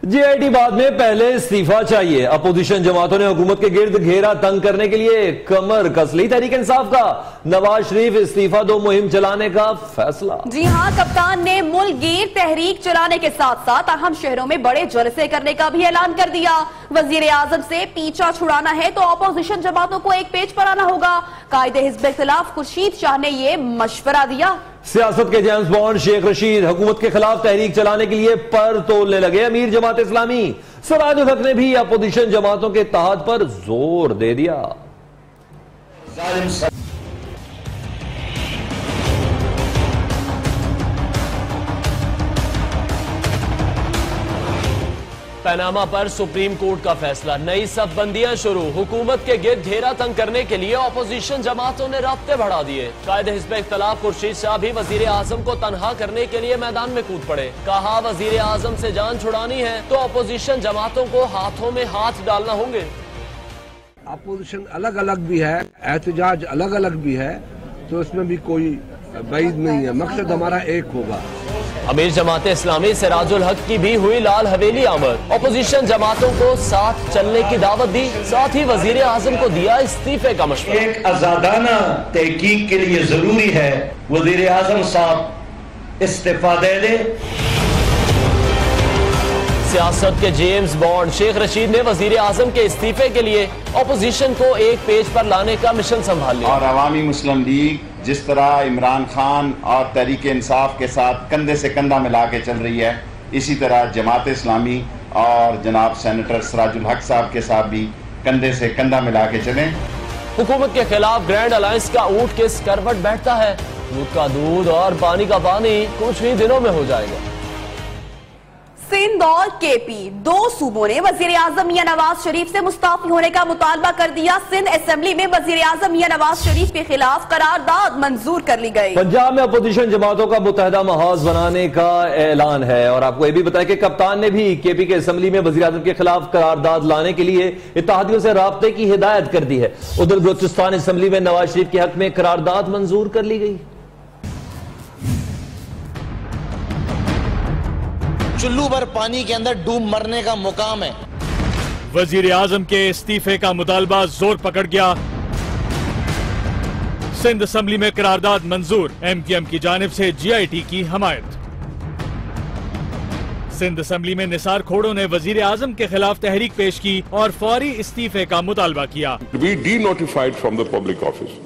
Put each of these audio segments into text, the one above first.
JIT बाद में पहले इस्तीफा चाहिए। अपोजिशन जमातों ने हुकूमत के गिर्द घेरा तंग करने के लिए कमर कस ली। तहरीक इंसाफ का नवाज शरीफ इस्तीफा दो मुहिम चलाने का फैसला। जी हां, कप्तान ने मुल्कगीर तहरीक चलाने के साथ साथ अहम शहरों में बड़े जलसे करने का भी ऐलान कर दिया। वजीर आजम से पीछा छुड़ाना है तो अपोजिशन जमातों को एक पेज पर आना होगा। कायदे हिज़्ब इख्तिलाफ खुर्शीद शाह ने यह मशवरा दिया। सियासत के जेम्स बॉन्ड शेख रशीद हुकूमत के खिलाफ तहरीक चलाने के लिए पर तोलने लगे। अमीर जमात इस्लामी सराजुल हक ने भी अपोजिशन जमातों के इत्तेहाद पर जोर दे दिया। पनामा पर सुप्रीम कोर्ट का फैसला, नई सफबंदियां शुरू। हुकूमत के गिर्द घेरा तंग करने के लिए अपोजिशन जमातों ने राब्ते बढ़ा दिए। कायदे हिज़्ब इख्तिलाफ खुर्शीद शाह भी वजीर आजम को तनहा करने के लिए मैदान में कूद पड़े। कहा, वजीर आजम से जान छुड़ानी है तो अपोजिशन जमातों को हाथों में हाथ डालना होंगे। अपोजिशन अलग अलग भी है, एहतजाज अलग अलग भी है, तो इसमें भी कोई बैद नहीं है। मकसद हमारा एक होगा। अमीर जमात इस्लामी सिराजुल हक की भी हुई लाल हवेली आमद। अपोजिशन जमातों को साथ चलने की दावत दी, साथ ही वजीर आजम को दिया इस्तीफे का मशवरा। एक आजादाना तहकीक के लिए जरूरी है वजीर आजम साहब इस्तीफा दे दे। सियासत के जेम्स बॉन्ड शेख रशीद ने वजीर आजम के इस्तीफे के लिए अपोजिशन को एक पेज पर लाने का मिशन संभाल लिया। और अवामी मुस्लिम लीग जिस तरह इमरान खान और तहरीक इंसाफ के साथ कंधे से कंधा मिला के चल रही है, इसी तरह जमात इस्लामी और जनाब सेनेटर सिराजुल हक साहब के साथ भी कंधे से कंधा मिला के चलें। हुकूमत के खिलाफ ग्रैंड अलायंस का ऊंट किस करवट बैठता है, दूध का दूध और पानी का पानी कुछ ही दिनों में हो जाएगा। सिंध और KP दो सूबों ने वजीर आजम मियां नवाज शरीफ से मुस्ताफी होने का मुतालबा कर दिया। सिंध असेंबली में वजीर आजम मियां नवाज शरीफ के खिलाफ करारदाद मंजूर कर ली गई। पंजाब में अपोजिशन जमातों का मुत्तहदा महाज बनाने का ऐलान है। और आपको यह भी बताया कि कप्तान ने भी KP के असेंबली में वजीर आजम के खिलाफ करारदाद लाने के लिए इत्तेहादियों से राब्ते की हिदायत कर दी है। उधर बलूचिस्तान असेंबली में नवाज शरीफ के हक में करारदाद मंजूर कर ली गई। चुल्लू भर पानी के अंदर डूब मरने का मुकाम है। वजीर आजम के इस्तीफे का मुतालबा जोर पकड़ गया। सिंध असेंबली में करारदाद मंजूर, MQM की जानिब से GIT की हमायत। सिंध असेंबली में निसार खोड़ो ने वजीर आजम के खिलाफ तहरीक पेश की और फौरी इस्तीफे का मुतालबा किया। We denotified from the public office.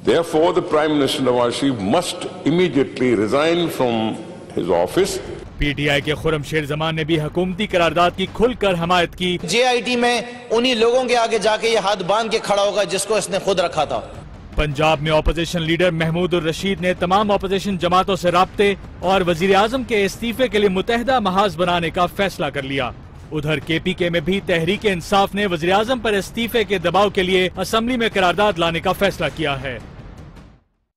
Therefore, the Prime Minister Nawaz Sharif must immediately resign from his office. PTI के खुर्रम शेर जमान ने भी हुकूमती करारदाद की खुलकर हमायत की। JIT में उन्हीं लोगों के आगे जाके ये हाथ बांध के खड़ा होगा जिसको इसने खुद रखा था। पंजाब में अपोजिशन लीडर महमूद उर रशीद ने तमाम अपोजिशन जमातों से राब्ते और वजीर आजम के इस्तीफे के लिए मुत्तहदा महाज बनाने का फैसला कर लिया। उधर KPK में भी तहरीक इंसाफ ने वजीर आजम पर इस्तीफे के दबाव के लिए असेंबली में करारदाद लाने का फैसला किया है।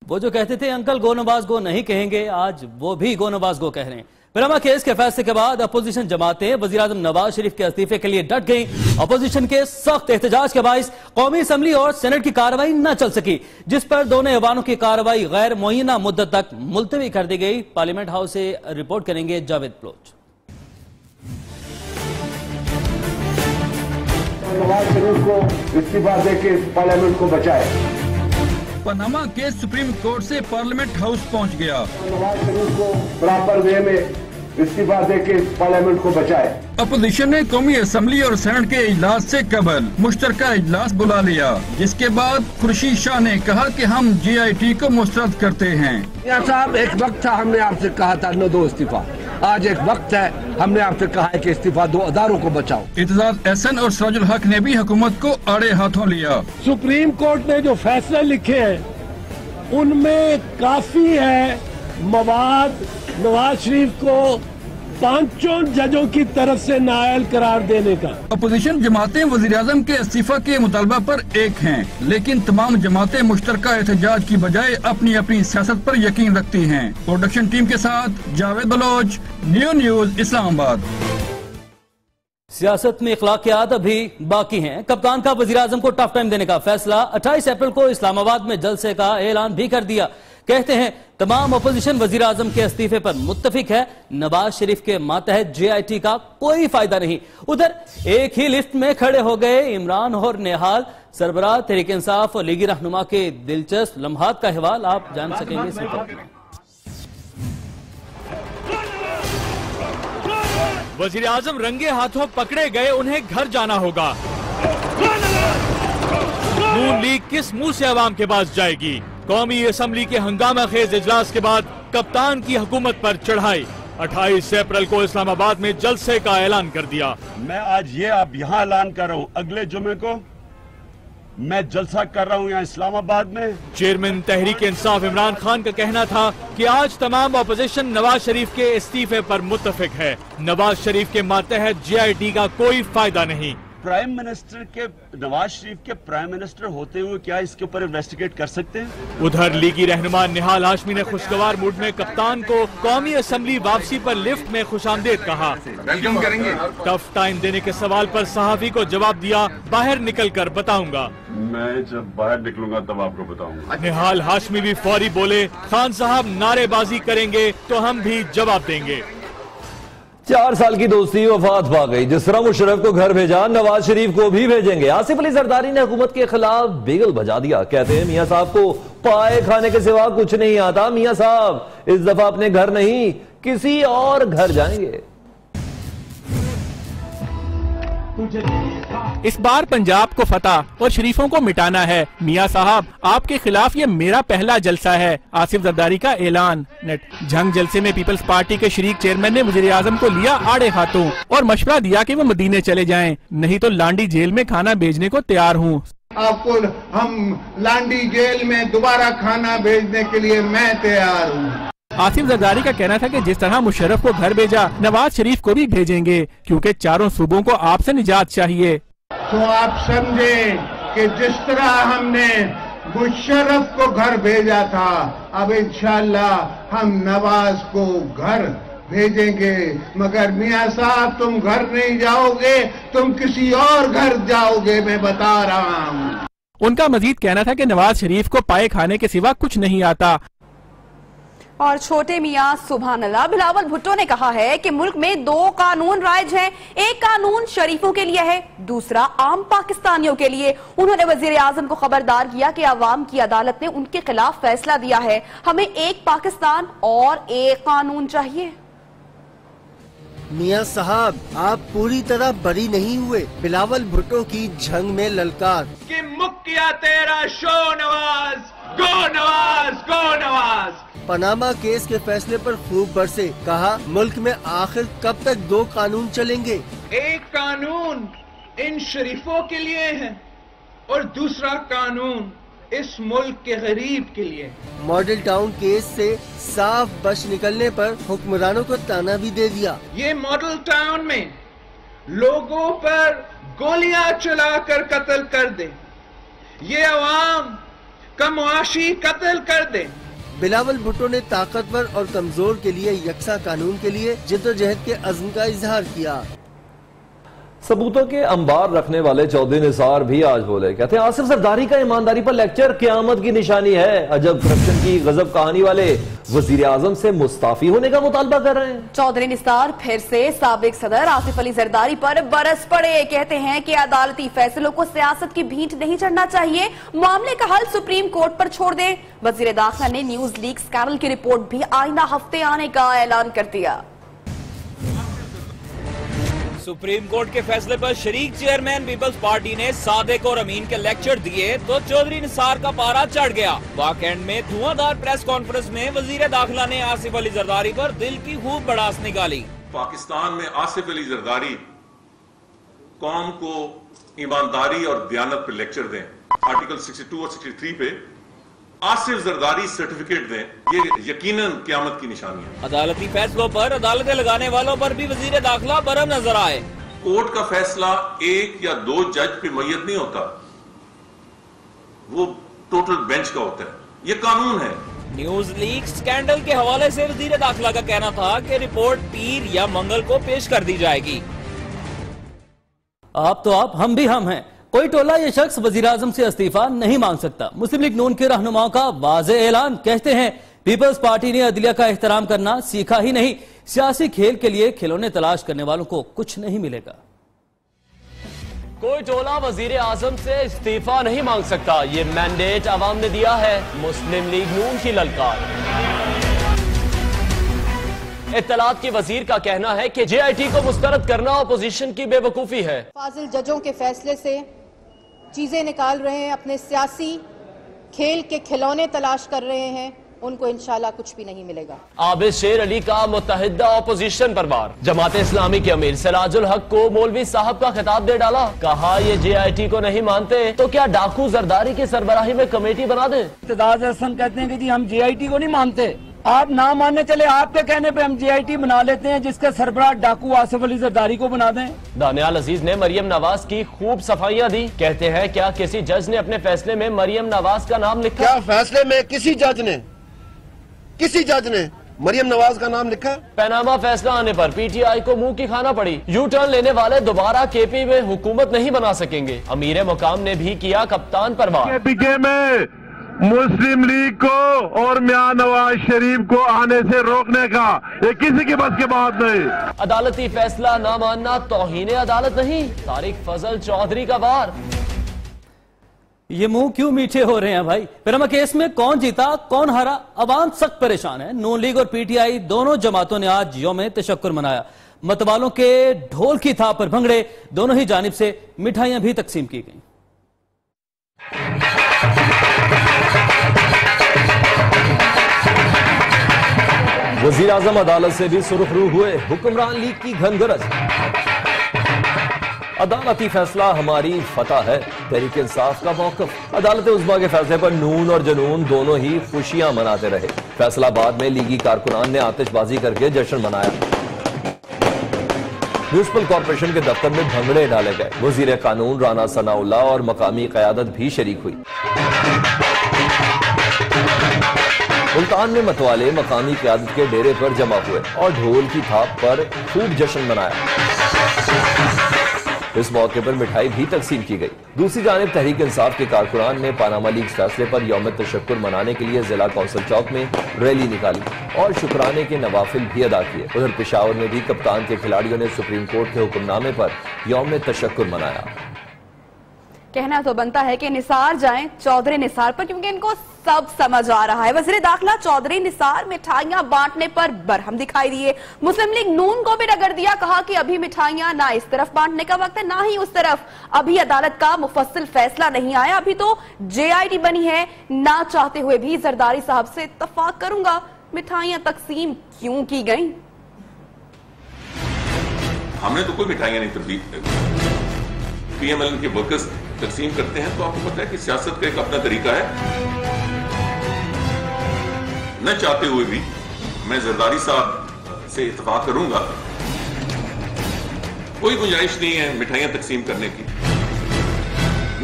वो जो कहते थे अंकल गो नवाज गो नहीं कहेंगे, आज वो भी गो नवाज गो कह रहे हैं। पनामा केस के फैसले के बाद अपोजिशन जमातें वजीर आजम नवाज शरीफ के इस्तीफे के लिए डट गईं। अपोजिशन के सख्त एहतजाज के बाइस कौमी असेंबली और सेनेट की कार्रवाई न चल सकी, जिस पर दोनों ऐवानों की कार्रवाई गैर मुअय्यना मुद्दत तक मुलतवी कर दी गई। पार्लियामेंट हाउस से रिपोर्ट करेंगे जावेद बलोच। नवाज शरीफ को इस्तीफा देके पार्लियामेंट को बचाए। पनामा केस सुप्रीम कोर्ट से पार्लियामेंट हाउस पहुंच गया। नवाज शरीफ को प्रॉपर वे में इस्तीफा देके पार्लियामेंट को बचाए। अपोजिशन ने कौमी असेंबली और सेनेट के इजलास से कबल मुश्तरका इजलास बुला लिया, जिसके बाद खुर्शीद शाह ने कहा कि हम GIT को मुस्तरद करते हैं। साहब, एक वक्त था हमने आपसे कहा था न दो इस्तीफा, आज एक वक्त है हमने आपसे कहा है कि इस्तीफा दो, अदारों को बचाओ। इत्तेजाज एहसन और सिराजुल हक ने भी हुकूमत को आड़े हाथों लिया। सुप्रीम कोर्ट ने जो फैसले लिखे हैं उनमें काफी है मवाद नवाज शरीफ को पांचों जजों की तरफ से नाअहल करार देने का। अपोजिशन जमातें वजीर आजम के इस्तीफा के मुतालबा पर एक हैं, लेकिन तमाम जमातें मुश्तरका एहतजाज की बजाय अपनी अपनी सियासत पर यकीन रखती हैं। प्रोडक्शन टीम के साथ जावेद बलोच, न्यूज़ इस्लामाबाद। सियासत में इखलाकियात अभी बाकी हैं। कप्तान का वजीर आजम को टफ टाइम देने का फैसला। 28 अप्रैल को इस्लामाबाद में जलसे का ऐलान भी कर दिया। कहते हैं तमाम अपोजिशन वजीर आजम के इस्तीफे पर मुत्तफिक है। नवाज शरीफ के मातहत JIT का कोई फायदा नहीं। उधर एक ही लिफ्ट में खड़े हो गए इमरान और नेहाल। सरबराह तहरीक इंसाफ और लीगी रहनुमा के दिलचस्प लम्हात का अहवाल आप जान सकेंगे इस रिपोर्ट में। वजीर आजम रंगे हाथों पकड़े गए, उन्हें घर जाना होगा। नून लीग किस मुंह से अवाम के पास जाएगी? कौमी असम्बली के हंगामा खेज इजलास के बाद कप्तान की हुकूमत पर चढ़ाई। 28 अप्रैल को इस्लामाबाद में जलसे का ऐलान कर दिया। मैं आज ये अब यहाँ ऐलान कर रहा हूँ, अगले जुमे को मैं जलसा कर रहा हूँ यहाँ इस्लामाबाद में। चेयरमैन तहरीक इंसाफ इमरान खान का कहना था कि आज तमाम अपोजिशन नवाज शरीफ के इस्तीफे पर मुत्तफिक है। नवाज शरीफ के मातहत JIT का कोई फायदा नहीं। प्राइम मिनिस्टर के नवाज शरीफ के प्राइम मिनिस्टर होते हुए क्या इसके ऊपर इन्वेस्टिगेट कर सकते हैं? उधर लीगी रहनुमा निहाल हाशमी ने खुशगवार मूड में कप्तान को कौमी असम्बली वापसी पर लिफ्ट में खुशामदीद कहा। वेलकम करेंगे। टफ टाइम देने के सवाल पर सहाफी को जवाब दिया, बाहर निकल कर बताऊंगा। मैं जब बाहर निकलूंगा तब आपको बताऊंगा। निहाल हाशमी भी फौरी बोले, खान साहब नारेबाजी करेंगे तो हम भी जवाब देंगे। 4 साल की दोस्ती वफात पा गई। जिस तरह मुशर्रफ को घर भेजा, नवाज शरीफ को भी भेजेंगे। आसिफ अली जरदारी ने हुकूमत के खिलाफ बिगल बजा दिया। कहते हैं मियां साहब को पाए खाने के सिवा कुछ नहीं आता। मियां साहब इस दफा अपने घर नहीं किसी और घर जाएंगे। इस बार पंजाब को फतह और शरीफों को मिटाना है। मियां साहब आपके खिलाफ ये मेरा पहला जलसा है। आसिफ जरदारी का ऐलान। नेट जंग जलसे में पीपल्स पार्टी के शरीक चेयरमैन ने वज़ीर आज़म को लिया आड़े हाथों और मशवरा दिया कि वो मदीने चले जाएं, नहीं तो लांडी जेल में खाना भेजने को तैयार हूँ। आपको हम लांडी जेल में दोबारा खाना भेजने के लिए मैं तैयार हूँ। आसिफ जरदारी का कहना था कि जिस तरह मुशर्रफ को घर भेजा, नवाज शरीफ को भी भेजेंगे, क्योंकि चारों सूबों को आपसे निजात चाहिए। तो आप समझे कि जिस तरह हमने मुशर्रफ को घर भेजा था, अब इंशाअल्लाह हम नवाज को घर भेजेंगे। मगर मियां साहब तुम घर नहीं जाओगे, तुम किसी और घर जाओगे, मैं बता रहा हूँ। उनका मजीद कहना था कि नवाज शरीफ को पाए खाने के सिवा कुछ नहीं आता। और छोटे मियां सुभान अल्लाह बिलावल भुट्टो ने कहा है कि मुल्क में 2 कानून राइज हैं। एक कानून शरीफों के लिए है, दूसरा आम पाकिस्तानियों के लिए। उन्होंने वजीर आजम को खबरदार किया कि अवाम की अदालत ने उनके खिलाफ फैसला दिया है। हमें एक पाकिस्तान और एक कानून चाहिए। मियां साहब आप पूरी तरह बरी नहीं हुए। बिलावल भुट्टो की झंग में ललकार कि मुक्किया तेरा शो नवाज, गो नवाज, गो नवाज। पनामा केस के फैसले पर खूब बरसे। कहा मुल्क में आखिर कब तक 2 कानून चलेंगे? एक कानून इन शरीफों के लिए है और दूसरा कानून इस मुल्क के गरीब के लिए। मॉडल टाउन केस से साफ बच निकलने पर हुक्मरानों को ताना भी दे दिया। ये मॉडल टाउन में लोगों पर गोलियां चलाकर कत्ल कर दे, ये अवाम का मुआशी कत्ल कर दे। बिलावल भुट्टो ने ताकतवर और कमजोर के लिए यकसा कानून के लिए जिद्दोजहद के अज़्म का इजहार किया। सबूतों के अंबार रखने वाले चौधरी निसार भी आज बोले। कहते हैं आसिफ जरदारी का ईमानदारी पर लेक्चर क़यामत की निशानी है। अजब करप्शन की गजब कहानी वाले वजीर आजम से मुस्ताफी होने का मुतालबा कर रहे हैं। चौधरी निसार फिर से साबिक सदर आसिफ अली जरदारी पर बरस पड़े। कहते हैं कि अदालती फैसलों को सियासत की भींट नहीं चढ़ना चाहिए, मामले का हल सुप्रीम कोर्ट पर छोड़ दें। वजीर दाखिला ने न्यूज लीक स्कैंडल की रिपोर्ट भी आइंदा हफ्ते आने का ऐलान कर दिया। सुप्रीम कोर्ट के फैसले पर शरीक चेयरमैन पीपल्स पार्टी ने सादिक और अमीन के लेक्चर दिए तो चौधरी निसार का पारा चढ़ गया। वाकएंड में धुआंधार प्रेस कॉन्फ्रेंस में वजीर दाखिला ने आसिफ अली जरदारी पर दिल की खूब बड़ास निकाली। पाकिस्तान में आसिफ अली जरदारी कौम को ईमानदारी और दयानत पर लेक्चर दें, आर्टिकल 62 और 63 पे आसिफ जरदारी सर्टिफिकेट दें, ये यकीनन क़यामत की निशानी है। अदालती फैसलों पर अदालतें लगाने वालों पर भी वजीर दाखिला बरहम नजर आए। कोर्ट का फैसला 1 या 2 जज पे मुय्यद नहीं होता, वो टोटल बेंच का होता है, ये कानून है। न्यूज लीक स्कैंडल के हवाले से वजीर दाखिला का कहना था कि रिपोर्ट पीर या मंगल को पेश कर दी जाएगी। आप तो आप, हम भी हम हैं। कोई टोला ये शख्स वजीर आजम से इस्तीफा नहीं मांग सकता। मुस्लिम लीग नून के रहनुमाओं का वाज़ेह ऐलान। कहते हैं पीपल्स पार्टी ने अदलिया का एहतराम करना सीखा ही नहीं, सियासी खेल के लिए खिलौने तलाश करने वालों को कुछ नहीं मिलेगा। कोई टोला वजीर आजम से इस्तीफा नहीं मांग सकता, ये मैंडेट आवाम ने दिया है। मुस्लिम लीग नून की ललकार। इत्तलात के वजीर का कहना है कि JIT को मुस्तरद करना अपोजिशन की बेवकूफी है। फाजिल जजों के फैसले से चीजें निकाल रहे हैं, अपने सियासी खेल के खिलौने तलाश कर रहे हैं, उनको इंशाल्लाह कुछ भी नहीं मिलेगा। आबिद शेर अली का मुत्तहिदा अपोजिशन पर वार। जमात इस्लामी के अमीर सिराजुल हक को मौलवी साहब का खिताब दे डाला। कहा ये JIT को नहीं मानते तो क्या डाकू जरदारी की सरबराही में कमेटी बना दे। इक़्तिदार हसन कहते हैं कि जी हम JIT को नहीं मानते, आप ना मानने चले, आपके कहने पे हम JIT बना लेते हैं जिसके सरबराह डाकू आसिफ अली जरदारी को बना दें। दानियाल अजीज ने मरियम नवाज की खूब सफाइयां दी। कहते हैं क्या किसी जज ने अपने फैसले में मरियम नवाज का नाम लिखा? क्या फैसले में किसी जज ने मरियम नवाज का नाम लिखा? पैनामा फैसला आने पर PTI को मुंह की खाना पड़ी। यू टर्न लेने वाले दोबारा KP में हुकूमत नहीं बना सकेंगे। अमीर मुकाम ने भी किया कप्तान पर वार। KPK में मुस्लिम लीग को और मियां नवाज शरीफ को आने से रोकने का ये किसी की बस की बात नहीं। अदालती फैसला न मानना तौहीन अदालत नहीं, तारिक फजल चौधरी का वार। ये मुंह क्यों मीठे हो रहे हैं भाई? पैनामा केस में कौन जीता कौन हारा, अवाम सख्त परेशान है। नून लीग और PTI दोनों जमातों ने आज यौम तशक्कुर मनाया। मतवालों के ढोल की थाप पर भंगड़े, दोनों ही जानिब से मिठाइयां भी तकसीम की गई। वजीर आजम अदालत से भी सुरखरू हुए, हुक्मरान लीग की घनगरज। अदालती फैसला हमारी फतह है, तहरीक इंसाफ का मौक़िफ़। अदालत उज़्मा के फैसले पर नून और जनून दोनों ही खुशियां मनाते रहे। फैसलाबाद में लीगी कारकुनान ने आतिशबाजी करके जश्न मनाया। म्यूनिसिपल कॉरपोरेशन के दफ्तर में भंगड़े डाले गए। वजीर कानून राना सनाउल्लाह और मकामी क़यादत भी शरीक हुई। मुल्तान में मतवाले मकामी क़यादत के डेरे पर जमा हुए और ढोल की थाप पर खूब जश्न मनाया। इस मौके पर मिठाई भी तकसीम की गई। दूसरी जानिब तहरीक इंसाफ के कारकुनान ने पानामा लीग फैसले पर यौम तशक्कुर मनाने के लिए जिला कौंसिल चौक में रैली निकाली और शुक्राने के नवाफिल भी अदा किए। उधर पेशावर में भी कप्तान के खिलाड़ियों ने सुप्रीम कोर्ट के हुक्मनामे पर यौम तशक्कुर मनाया। कहना तो बनता है कि निसार जाएं चौधरी निसार पर, क्योंकि इनको सब समझ आ रहा है। वज़ीर दाखिला चौधरी निसार मिठाइयां बांटने पर बरहम दिखाई दिए। मुस्लिम लीग नून को भी रगड़ दिया। कहा कि अभी मिठाइयां ना इस तरफ बांटने का वक्त है ना ही उस तरफ। अभी अदालत का मुफस्सिल फैसला नहीं आया, अभी तो JIT बनी है। ना चाहते हुए भी जरदारी साहब से इत्तफाक करूंगा। मिठाइयां तकसीम क्यों की गई? हमने तो कोई मिठाइयां नहीं PMLN के वर्कर्स तकसीम करते हैं। तो आपको पता है कि सियासत का एक अपना तरीका है। न चाहते हुए भी मैं जरदारी साहब से इत्तफाक करूंगा। कोई गुंजाइश नहीं है मिठाइयां तकसीम करने की,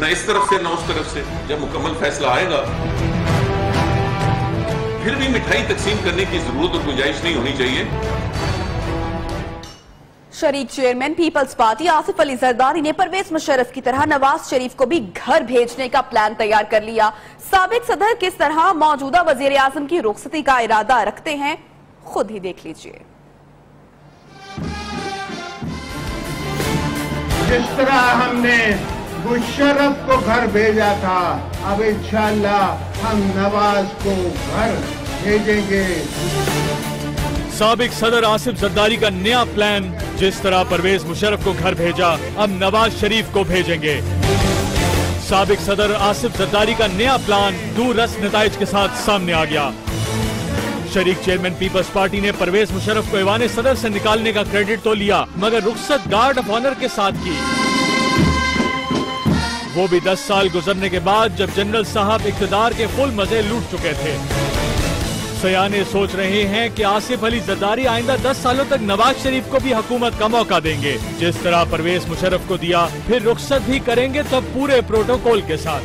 न इस तरफ से न उस तरफ से। जब मुकम्मल फैसला आएगा फिर भी मिठाई तकसीम करने की जरूरत और गुंजाइश नहीं होनी चाहिए। शरीक chairman peoples party Asif Ali Zardari ने परवेज मुशर्रफ की तरह नवाज शरीफ को भी घर भेजने का प्लान तैयार कर लिया। साबिक सदर किस तरह मौजूदा वजीर आजम की रुखसती का इरादा रखते हैं, खुद ही देख लीजिए। जिस तरह हमने मुशर्रफ को घर भेजा था, अब इंशाअल्लाह हम नवाज को घर भेजेंगे। साबिक सदर आसिफ जरदारी का नया प्लान, जिस तरह परवेज मुशर्रफ को घर भेजा अब नवाज शरीफ को भेजेंगे। साबिक सदर आसिफ जरदारी का नया प्लान दूररस नताइज के साथ सामने आ गया। शरीक चेयरमैन पीपल्स पार्टी ने परवेज मुशर्रफ को ऐवान सदर से निकालने का क्रेडिट तो लिया, मगर रुखसत गार्ड ऑफ ऑनर के साथ की, वो भी 10 साल गुजरने के बाद, जब जनरल साहब इख्तिदार के फुल मजे लूट चुके थे। सयाने सोच रहे हैं कि आसिफ अली जरदारी आइंदा 10 सालों तक नवाज शरीफ को भी हुकूमत का मौका देंगे। जिस तरह परवेज मुशर्रफ को दिया, फिर रुखसत भी करेंगे, तो पूरे प्रोटोकॉल के साथ।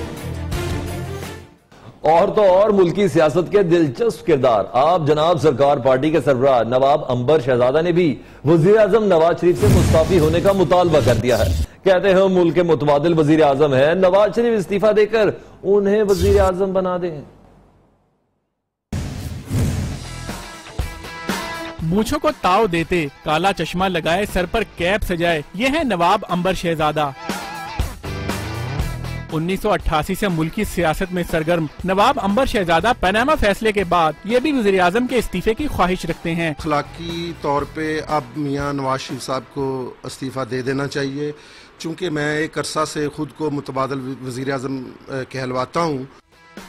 और तो और मुल्की सियासत के दिलचस्प किरदार आप जनाब सरकार पार्टी के सरबराह नवाब अंबर शहजादा ने भी वजीर आजम नवाज शरीफ से मुस्ताफी होने का मुतालबा कर दिया है। कहते हैं मुल्क के मुतबादिल वजीर आजम है, नवाज शरीफ इस्तीफा देकर उन्हें वजीर आजम बना दें। मूंछों को ताव देते, काला चश्मा लगाए, सर पर कैप सजाए, ये है नवाब अंबर शहजादा। 1988 से मुल्की सियासत में सरगर्म नवाब अंबर शहजादा पनामा फैसले के बाद ये भी वज़ीर आज़म के इस्तीफे की ख्वाहिश रखते हैं। अखलाकी तौर पे अब मियां नवाज शरीफ साहब को इस्तीफा दे देना चाहिए, चूंकि मैं एक अरसा से खुद को मुतबादल वज़ीर आज़म कहलवाता हूँ।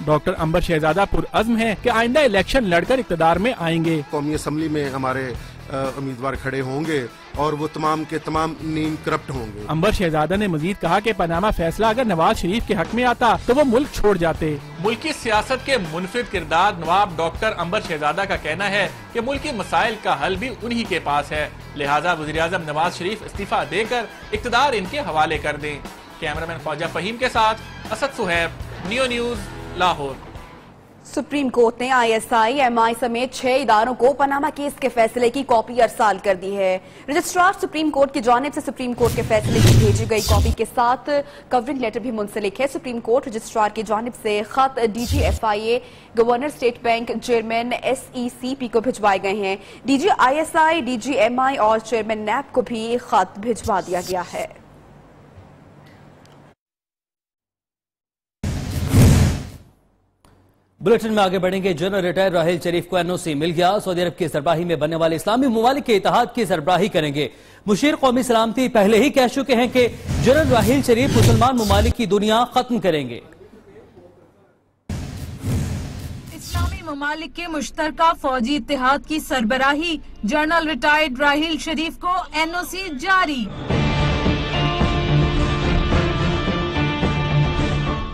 डॉक्टर अंबर शहजादा पुरअज़्म है कि आइंदा इलेक्शन लड़कर इक़्तिदार में आएंगे। कौमी असम्बली में हमारे उम्मीदवार खड़े होंगे और वो तमाम के तमाम नीम करप्ट होंगे। अंबर शहजादा ने मजीद कहा कि पनामा फैसला अगर नवाज शरीफ के हक में आता तो वो मुल्क छोड़ जाते। मुल्की सियासत के मुनफिद किरदार नवाब डॉक्टर अंबर शहजादा का कहना है कि मुल्की मसाइल का हल भी उन्हीं के पास है, लिहाजा वज़ीर आज़म नवाज शरीफ इस्तीफा देकर इक़्तिदार इनके हवाले कर दें। कैमरामैन ख्वाजा फहीम के साथ Asad Suhaib, neo news, Lahore. Supreme court ने ISI, MI समेत 6 इदारों को पनामा केस के फैसले की कॉपी अरसाल कर दी है। रजिस्ट्रार सुप्रीम कोर्ट की जानिब से सुप्रीम कोर्ट के फैसले की भेजी गई कॉपी के साथ कवरिंग लेटर भी मुंसलिक है। सुप्रीम कोर्ट रजिस्ट्रार की जानिब से खत DG FIA, governor state bank, chairman SECP को भिजवाए गए हैं। DG ISI, DG MI और चेयरमैन NAB को भी खत भिजवा दिया गया है। बुलेटिन में आगे बढ़ेंगे। जनरल रिटायर्ड राहिल शरीफ को NOC मिल गया। सऊदी अरब की सरबराही में बनने वाले इस्लामी ममालिक के इत्तेहाद की सरबराही करेंगे। मुशीर कौमी सलामती पहले ही कह चुके हैं कि जनरल राहिल शरीफ मुसलमान ममालिक की दुनिया खत्म करेंगे। इस्लामी ममालिक के मुश्तरका फौजी इत्तेहाद की सरबराही, जनरल रिटायर्ड राहिल शरीफ को NOC जारी।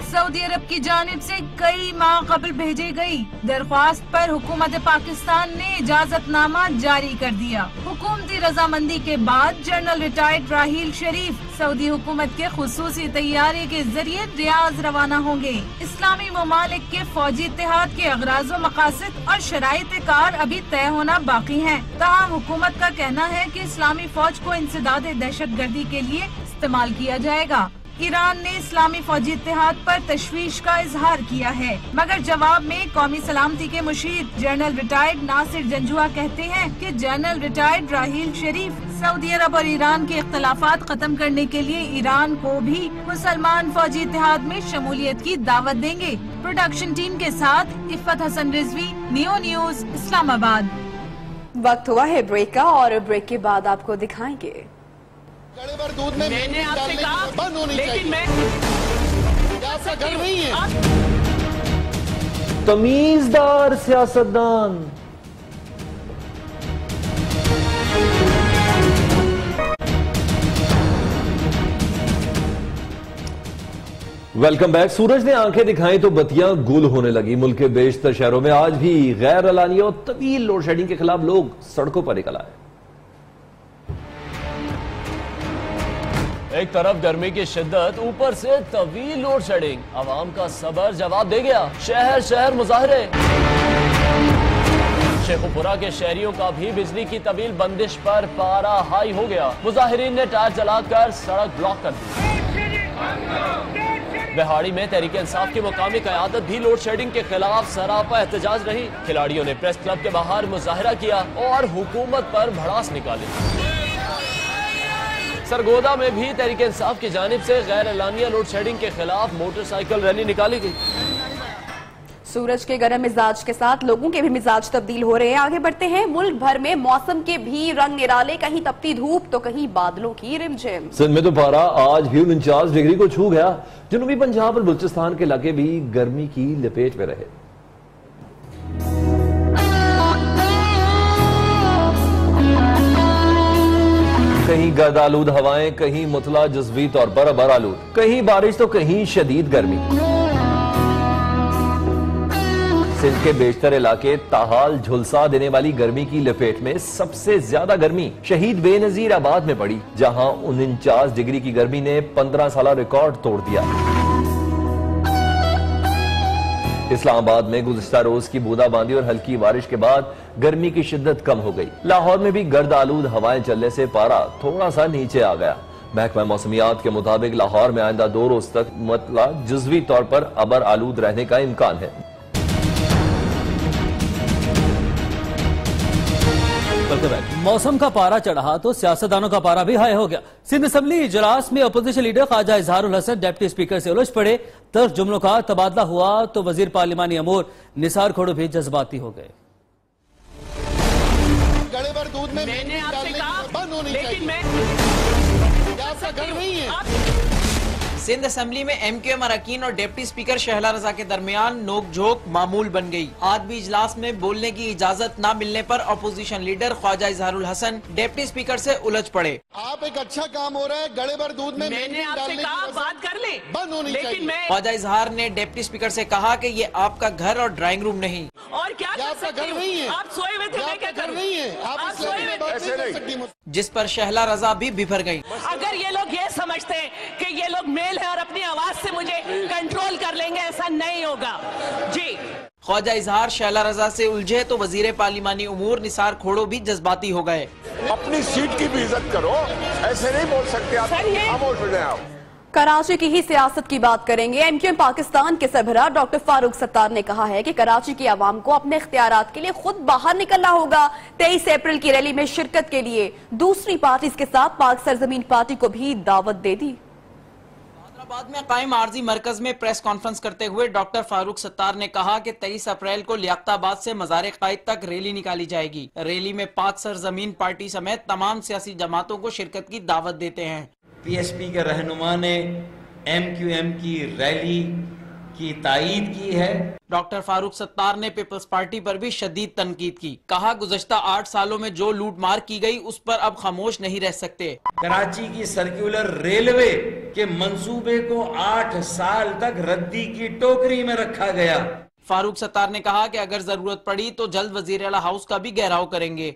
सऊदी अरब की जानिब से कई माह कबल भेजी गई दरख्वास्त पर हुकूमत पाकिस्तान ने इजाजतनामा जारी कर दिया। हुकूमती रजामंदी के बाद जनरल रिटायर्ड राहिल शरीफ सऊदी हुकूमत के खुसूसी तैयारी के जरिए रियाज रवाना होंगे। इस्लामी ममालिक के फौजी इत्तेहाद के अगराज़ मकासद और शराइत कार अभी तय होना बाकी है। ताहम हुकूमत का कहना है कि इस्लामी फौज को इंसदाद दहशत गर्दी के लिए इस्तेमाल किया जाएगा। ईरान ने इस्लामी फौजी इत्तेहाद पर तशवीश का इजहार किया है, मगर जवाब में कौमी सलामती के मुशीर जनरल रिटायर्ड नासिर जंजुआ कहते हैं कि जनरल रिटायर्ड राहिल शरीफ सऊदी अरब और ईरान के इख्तलाफात खत्म करने के लिए ईरान को भी मुसलमान फौजी इत्तेहाद में शमूलियत की दावत देंगे। प्रोडक्शन टीम के साथ इफ़त हसन रिजवी, नियो न्यूज़, इस्लामाबाद। वक्त हुआ है ब्रेक का और ब्रेक के बाद आपको दिखाएंगे। दूध में मैंने आपसे कहा बंद होनी लेकिन मैं ऐसा कर रही है। तमीजदार सियासतदान। Welcome back. सूरज ने आंखें दिखाई तो बत्तियां गुल होने लगी। मुल्क के बेशतर शहरों में आज भी गैर एलानिया और तवील लोड शेडिंग के खिलाफ लोग सड़कों पर निकल आए। एक तरफ गर्मी की शिद्दत, ऊपर से तवील लोड शेडिंग, आवाम का सबर जवाब दे गया। शहर शहर मुजाहरे। शेखुपुरा के शहरियों का भी बिजली की तवील बंदिश पर पारा हाई हो गया। मुजाहिरीन ने टायर जलाकर सड़क ब्लॉक कर दी। बिहाड़ी में तहरीक इंसाफ की मुकामी क़यादत भी लोड शेडिंग के खिलाफ सरापा एहतजाज रही। खिलाड़ियों ने प्रेस क्लब के बाहर मुजाहरा किया और हुकूमत पर भड़ास निकाली। सरगोदा में भी तहरीक इंसाफ की जानिब से गैर एलानिया लोड शेडिंग के खिलाफ मोटरसाइकिल रैली निकाली गई। सूरज के गर्म मिजाज के साथ लोगों के भी मिजाज तब्दील हो रहे हैं। आगे बढ़ते हैं। मुल्क भर में मौसम के भी रंग निराले, कहीं तपती धूप तो कहीं बादलों की रिमझिम। सिंध में तो पारा आज भी 49 डिग्री को छू गया। जनूबी पंजाब और बलूचिस्तान के इलाके भी गर्मी की लपेट में रहे। कहीं गर्दालूद हवाएं, कहीं मुतला जज्बी तौर पर अबर आलूद, कहीं बारिश तो कहीं शदीद गर्मी। सिंध के बेशतर इलाके ताहाल झुलसा देने वाली गर्मी की लपेट में। सबसे ज्यादा गर्मी शहीद बेनजीर आबाद में पड़ी, जहां 49 डिग्री की गर्मी ने 15 साल रिकॉर्ड तोड़ दिया। इस्लामाबाद में गुज़िश्ता रोज की बूंदाबांदी और हल्की बारिश के बाद गर्मी की शिद्दत कम हो गई। लाहौर में भी गर्द आलूद हवाएं चलने से पारा थोड़ा सा नीचे आ गया। महकमा मौसमियात के मुताबिक लाहौर में आइंदा 2 रोज तक मतलब जुज़वी तौर पर अबर आलूद रहने का इम्कान है। मौसम का पारा चढ़ा तो सियासतदानों का पारा भी हाई हो गया। सिंध असेंबली इजलास में opposition leader Khawaja Izharul Hasan deputy speaker से उलझ पड़े। तर्क जुमलों का तबादला हुआ तो वजीर पार्लिमानी अमूर निसार खोड़ो भी जज्बाती हो गए। गड़े भर दूध में मैंने आपसे कहा बंद होनी चाहिए। ऐसा कर रही है। सिंध असेंबली में एमक्यूएम अरकान और डिप्टी स्पीकर शहला रजा के दरमियान नोकझोंक मामूल बन गई। आज भी इजलास में बोलने की इजाजत न मिलने पर opposition leader Khawaja Izharul Hasan deputy speaker से उलझ पड़े। आप एक अच्छा काम हो रहा है, गड़े भर दूध में मैंने आपसे कहा बात कर ले, बंद होनी चाहिए। ख्वाजा इजहार ने डिप्टी स्पीकर से कहा कि ये आपका घर और ड्राइंग रूम नहीं। और क्या कर सकते हैं? आप सोए हुए थे, मैं क्या कर रही हैं? आप सोए हुए थे, जिस पर शहला रजा भी बिफर गई। अगर ये लोग ये समझते हैं कि ये लोग मेल है और अपनी आवाज से मुझे कंट्रोल कर लेंगे, ऐसा नहीं होगा जी। ख्वाजा इजहार शहला रजा से उलझे तो वजीर पार्लिमानी उमूर निसार खोड़ो भी जज्बाती हो गए। अपनी सीट की भी इज्जत करो, ऐसे नहीं बोल सकते आप, खामोश हो जाए आप। कराची की ही सियासत की बात करेंगे। एमक्यूएम पाकिस्तान के सरबराह डॉक्टर फारूक सत्तार ने कहा है कि कराची की आवाम को अपने इख्तियारात के लिए खुद बाहर निकलना होगा। 23 अप्रैल की रैली में शिरकत के लिए दूसरी पार्टी के साथ पाक सरजमीन पार्टी को भी दावत दे दी। हैदराबाद में कायम आर्जी मरकज में प्रेस कॉन्फ्रेंस करते हुए डॉक्टर फारूक सत्तार ने कहा कि 23 अप्रैल को लियाकताबाद से मज़ार कायद तक रैली निकाली जाएगी। रैली में पाक सरजमीन पार्टी समेत तमाम सियासी जमातों को शिरकत की दावत देते हैं। पीएसपी के रहनुमा ने एमक्यूएम की रैली की तायीद की है। डॉक्टर फारूक सत्तार ने पीपल्स पार्टी पर भी शदीद तनकीद की। कहा गुज़श्ता 8 सालों में जो लूट मार की गई उस पर अब खामोश नहीं रह सकते। कराची की सर्कुलर रेलवे के मंसूबे को 8 साल तक रद्दी की टोकरी में रखा गया। फारूक सत्तार ने कहा कि अगर जरूरत पड़ी तो जल्द वजीर आला हाउस का भी घेराव करेंगे।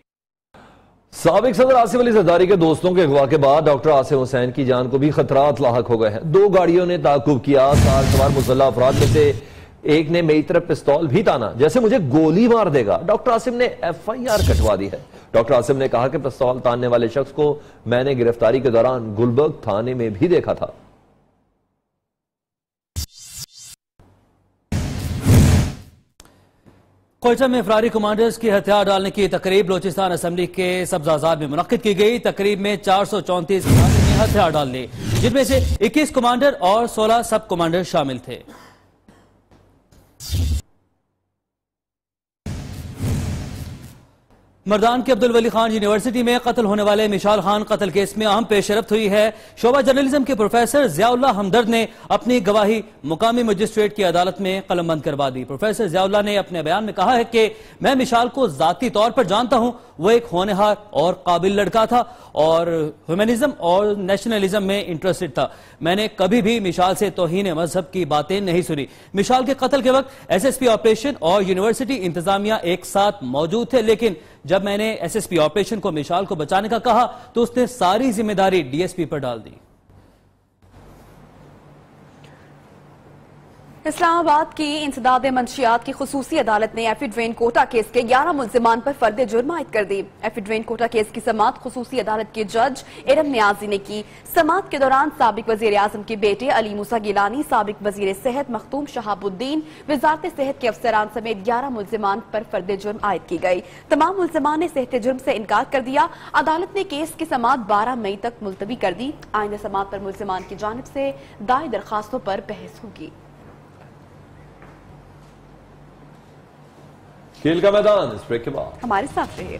साबिक सदर आसिफ अली जरदारी के दोस्तों के अगवा के बाद डॉक्टर आसिफ हुसैन की जान को भी खतरात लाहक हो गए हैं। 2 गाड़ियों ने ताकुब किया। कार सवार मुसल्लह अफराद में से एक ने मेरी तरफ पिस्तौल भी ताना, जैसे मुझे गोली मार देगा। डॉक्टर आसिफ ने FIR कटवा दी है। डॉक्टर आसिफ ने कहा कि पिस्तौल तानने वाले शख्स को मैंने गिरफ्तारी के दौरान गुलबर्ग थाने में भी देखा था। कोयटा में फरारी कमांडर्स की हथियार डालने की तकरीब बलोचिस्तान असेंबली के सब्जाजार में मुनक्किद की गई। तकरीब में 434 कमांडर ने हथियार डाल लिए, जिनमें से 21 कमांडर और 16 सब कमांडर शामिल थे। मर्दान के अब्दुल वली खान यूनिवर्सिटी में कत्ल होने वाले मिशाल खान कत्ल केस में अहम पेशरफ्त हुई है। शोबा जर्नलिज्म के प्रोफेसर जियाउल्लाह हमदर्द ने अपनी गवाही मुकामी मजिस्ट्रेट की अदालत में कलमबंद करवा दी। प्रोफेसर जियाउल्लाह ने अपने बयान में कहा है कि मैं मिशाल को जाती तौर पर जानता हूं। वो एक होनहार और काबिल लड़का था और ह्यूमनिज्म और नेशनलिज्म में इंटरेस्टेड था। मैंने कभी भी मिशाल से तौहीन मजहब की बातें नहीं सुनी। मिशाल के कत्ल के वक्त SSP ऑपरेशन और यूनिवर्सिटी इंतजामिया एक साथ मौजूद थे, लेकिन जब मैंने SSP ऑपरेशन को मिशाल को बचाने का कहा तो उसने सारी जिम्मेदारी DSP पर डाल दी। इस्लामाबाद की इंसदाद मंशियात की खुसूसी अदालत ने एफिडवेन कोटा केस के 11 मुल्जिमान पर फर्द जुर्म आयद कर दी। एफिडवेन कोटा केस की समाअत खुसूसी अदालत के जज इरम नियाजी ने की। समाअत के दौरान साबिक वजीर आजम के बेटे अली मूसा गिलानी, साबिक वजीर सेहत मखदूम शहाबुद्दीन, वजारत सेहत के अफसरान समेत 11 मुल्जिमान पर फर्द जुर्म आयद की गई। तमाम मुल्जिमान ने सेहत जुर्म से इनकार कर दिया। अदालत ने केस की समाअत 12 मई तक मुलतवी कर दी। आइंदा समाअत पर मुल्जिमान की जानिब से दायर दरखास्तों पर बहस होगी। खेल का मैदान इस ब्रेक के बाद हमारे साथ रहिए।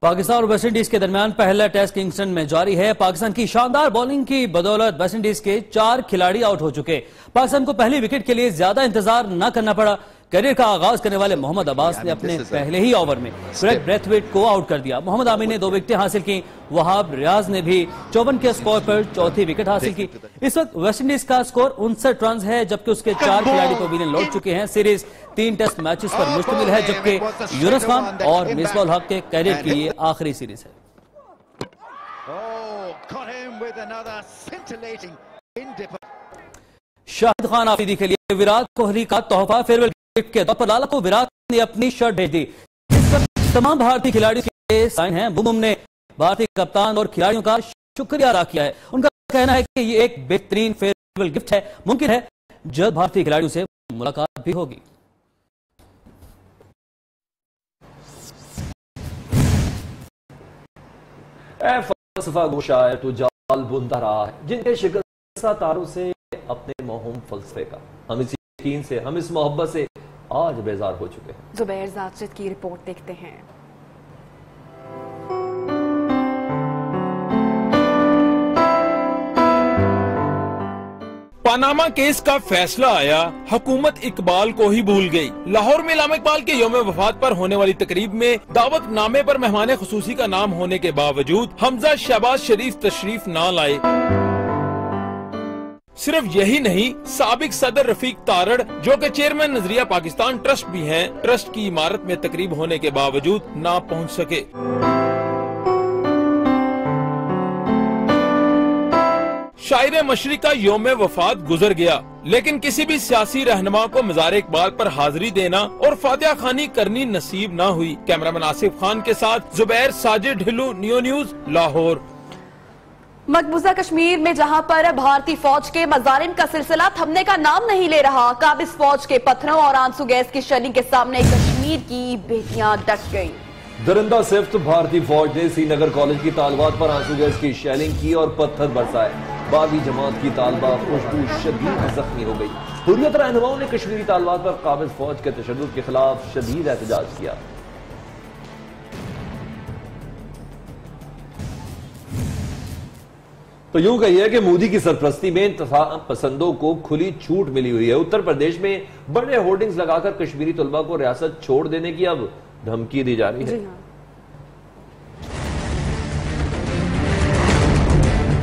पाकिस्तान और वेस्टइंडीज के दरमियान पहला टेस्ट किंगस्टन में जारी है। पाकिस्तान की शानदार बॉलिंग की बदौलत वेस्टइंडीज के 4 खिलाड़ी आउट हो चुके। पाकिस्तान को पहली विकेट के लिए ज्यादा इंतजार न करना पड़ा। करियर का आगाज करने वाले मोहम्मद अब्बास ने अपने पहले ही ओवर में ग्रेग ब्रेथवेट को आउट कर दिया। मोहम्मद आमिर ने 2 विकेटें हासिल की। वहाब रियाज ने भी 54 के स्कोर पर चौथी विकेट हासिल की। इस वक्त वेस्टइंडीज का स्कोर 59 रन है, जबकि उसके 4 खिलाड़ी को विलेन लौट चुके हैं। सीरीज 3 टेस्ट मैचेस पर मुश्तमिल है, जबकि यूनुस खान और मिसबाह हक के करियर की ये आखिरी सीरीज है। शाहिद खान आफरीदी के लिए विराट कोहली का तोहफा फेयरवेल गिफ्ट के तौर पर लाला को विराट ने अपनी शर्ट भेज दी। इस पर तमाम भारतीय खिलाड़ियों के साइन हैं। बुमबुम ने भारतीय कप्तान और खिलाड़ियों का शुक्रिया अदा किया है। उनका कहना है कि ये एक बेहतरीन फेयरवेल गिफ्ट है। मुमकिन है जल्द भारतीय खिलाड़ियों से मुलाकात भी होगी। फलसफा गोशायर तो जाल बुनता रहा है, जिनके शिकस्ता तारों से अपने मोहम फलसफे का हम इस यकीन से, हम इस मोहब्बत से आज बेजार हो चुके हैं। जुबैर जाजिद की रिपोर्ट देखते हैं। पनामा केस का फैसला आया, हुकूमत इकबाल को ही भूल गई। लाहौर में इलामा इकबाल के यौम वफात पर होने वाली तकरीब में दावतनामे पर मेहमान खुसूसी का नाम होने के बावजूद हमजा शहबाज शरीफ तशरीफ न लाए। सिर्फ यही नहीं, साबिक सदर रफीक तारड़ जो कि चेयरमैन नजरिया पाकिस्तान ट्रस्ट भी हैं, ट्रस्ट की इमारत में तकरीब होने के बावजूद ना पहुंच सके। शायर मशरी का यौम वफात गुजर गया, लेकिन किसी भी सियासी रहनुमा को मज़ार इकबाल पर हाजिरी देना और फातिहा खानी करनी नसीब न हुई। कैमरामैन आसिफ खान के साथ जुबैर साजिद ढिल्लू, नियो न्यूज, लाहौर। मकबूजा कश्मीर में जहां पर भारतीय फौज के मजालिम का सिलसिला थमने का नाम नहीं ले रहा, काबिज फौज के पत्थरों और आंसू गैस की शेलिंग के सामने कश्मीर की बेटियां डट गईं। दरिंदा सिफ्त भारतीय फौज ने श्रीनगर कॉलेज की तालबात पर आंसू गैस की शेलिंग की और पत्थर बरसाए। 12वीं जमात की तालबा खुशबू शदीद जख्मी हो गई। हुर्रियत रहनुमाओं ने कश्मीरी तालबात पर काबिज फौज के तशद्दुद के खिलाफ शदीद एहतजाज किया। तो यूं कहिए कि मोदी की सरपरस्ती में इंतखाब पसंदों को खुली छूट मिली हुई है। उत्तर प्रदेश में बड़े होर्डिंग्स लगाकर कश्मीरी तलबा को रियासत छोड़ देने की अब धमकी दी जा रही है।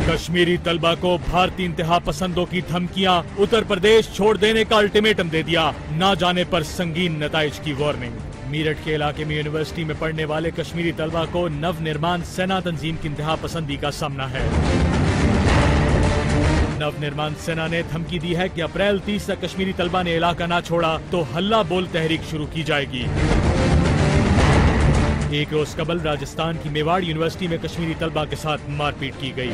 कश्मीरी तलबा को भारतीय इंतहा पसंदों की धमकियां, उत्तर प्रदेश छोड़ देने का अल्टीमेटम दे दिया, ना जाने पर संगीन नताइज की वार्निंग। मीरठ के इलाके में यूनिवर्सिटी में पढ़ने वाले कश्मीरी तलबा को नव निर्माण सेना तंजीम की इंतहा पसंदी का सामना है। नव निर्माण सेना ने धमकी दी है कि अप्रैल 30 तक कश्मीरी तलबा ने इलाका ना छोड़ा तो हल्ला बोल तहरीक शुरू की जाएगी। एक रोज कबल राजस्थान की मेवाड़ यूनिवर्सिटी में कश्मीरी तलबा के साथ मारपीट की गई।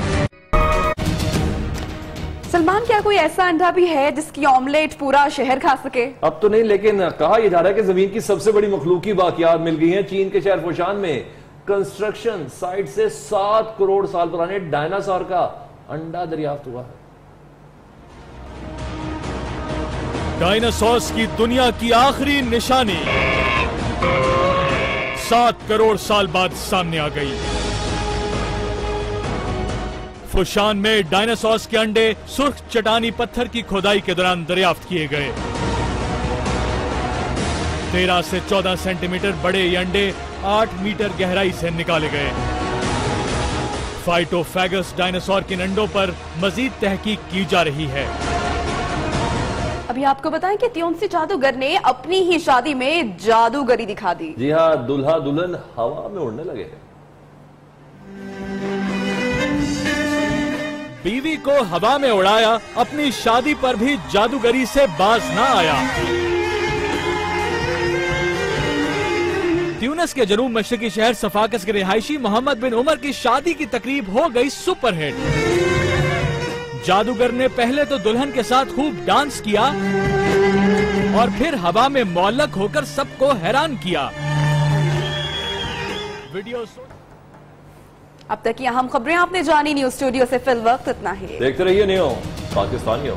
सलमान, क्या कोई ऐसा अंडा भी है जिसकी ऑमलेट पूरा शहर खा सके? अब तो नहीं, लेकिन कहा यह जा रहा है कि जमीन की सबसे बड़ी मखलूकी बाकियात मिल गई हैं। चीन के शहर फुशान में कंस्ट्रक्शन साइट से 7 करोड़ साल पुराने डायनासोर का अंडा दरियाफ्त हुआ है। डायनासोर्स की दुनिया की आखिरी निशानी 7 करोड़ साल बाद सामने आ गई। फुशान में डायनासोर्स के अंडे सुर्ख चटानी पत्थर की खोदाई के दौरान दरियाफ्त किए गए। 13 से 14 सेंटीमीटर बड़े ये अंडे 8 मीटर गहराई से निकाले गए। फाइटोफैगस डायनासोर के अंडों पर मजीद तहकीक की जा रही है। अभी आपको बताएं कि त्योंसी जादूगर ने अपनी ही शादी में जादूगरी दिखा दी। जी हाँ, दूल्हा दुल्हन हवा में उड़ने लगे। बीवी को हवा में उड़ाया, अपनी शादी पर भी जादूगरी से बाज ना आया। ट्यूनिस के जनूब मशरकी शहर सफाकस के रिहायशी मोहम्मद बिन उमर की शादी की तकरीब हो गई सुपरहिट। जादूगर ने पहले तो दुल्हन के साथ खूब डांस किया और फिर हवा में मौलक होकर सबको हैरान किया। वीडियो अब तक की अहम खबरें आपने जानी। न्यूज स्टूडियो से फिल वक्त इतना ही। देखते रहिए न्यूज़ पाकिस्तानियों।